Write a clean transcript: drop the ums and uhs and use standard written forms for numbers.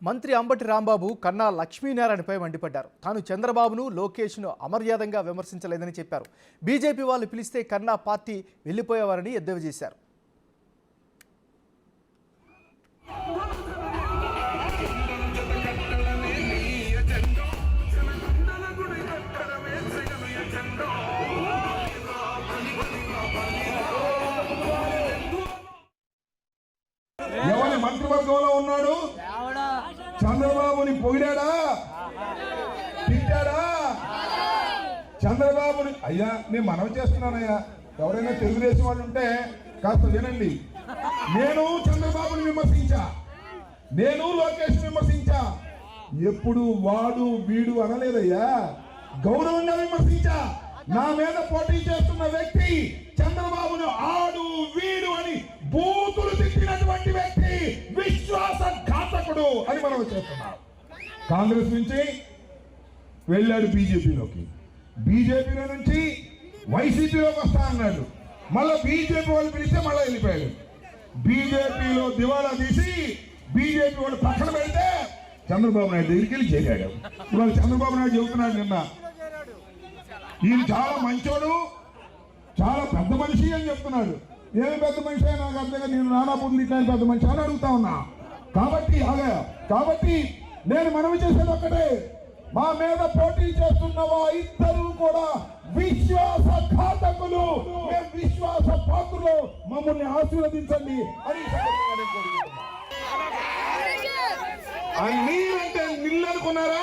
మంత్రి అంబటి రాంబాబు కన్నా లక్ష్మీనారాయణపై మండిపడ్డారు. తాను చంద్రబాబును లోకేష్ను అమర్యాదంగా విమర్శించలేదని చెప్పారు. బీజేపీ వాళ్ళు పిలిస్తే కన్నా పార్టీ వెళ్లిపోయేవారని ఎద్దేవా చేశారు. ఎవరి మంత్రివర్గంలో ఉన్నాడు? చంద్రబాబుని పొగిడాడా, తిట్టాడా? చంద్రబాబుని అయ్యా నేను మనవి చేస్తున్నానయ్యా, ఎవరైనా తెలుగుదేశం వాళ్ళు ఉంటే కాస్త వినండి. నేను చంద్రబాబుని విమర్శించా, నేను లోకేష్ విమర్శించా, ఎప్పుడు వాడు వీడు అనలేదయ్యా, గౌరవంగా విమర్శించా. నా మీద పోటీ చేస్తున్న వ్యక్తి చంద్రబాబును ఆడు వీడు అని బూతులు తిట్టినటువంటి వ్యక్తి విశ్వాసఘాతకుడు అని మనం చేస్తున్నాం. కాంగ్రెస్ నుంచి వెళ్ళాడు బీజేపీలోకి, బీజేపీలో నుంచి వైసీపీలోకి వస్తా అన్నాడు, మళ్ళీ బీజేపీ వాళ్ళు పిలిస్తే మళ్ళీ వెళ్ళిపోయాడు. బీజేపీలో దివాలా తీసి బీజేపీ వాళ్ళు పక్కన పెడితే చంద్రబాబు నాయుడు దగ్గరికి వెళ్ళి చేరాడు. ఇవాళ చంద్రబాబు నాయుడు చెబుతున్నాడు, నిన్న ఈయన చాలా మంచోడు, చాలా పెద్ద మనిషి అని చెప్తున్నాడు. ఏమి పెద్ద మనిషి నాకు అర్థంగా, నేను నానా పొంది పెద్ద మనిషి అని అడుగుతా ఉన్నా. కాబట్టి నేను మనవి చేసేది ఒక్కటే, మా మీద పోటీ చేస్తున్న ఇద్దరు కూడా విశ్వాసఘాతకులు, మేము విశ్వాస పాత్రలు, మమ్మల్ని ఆశీర్వదించండి అని మీరంటే నిల్లు అనుకున్నారా?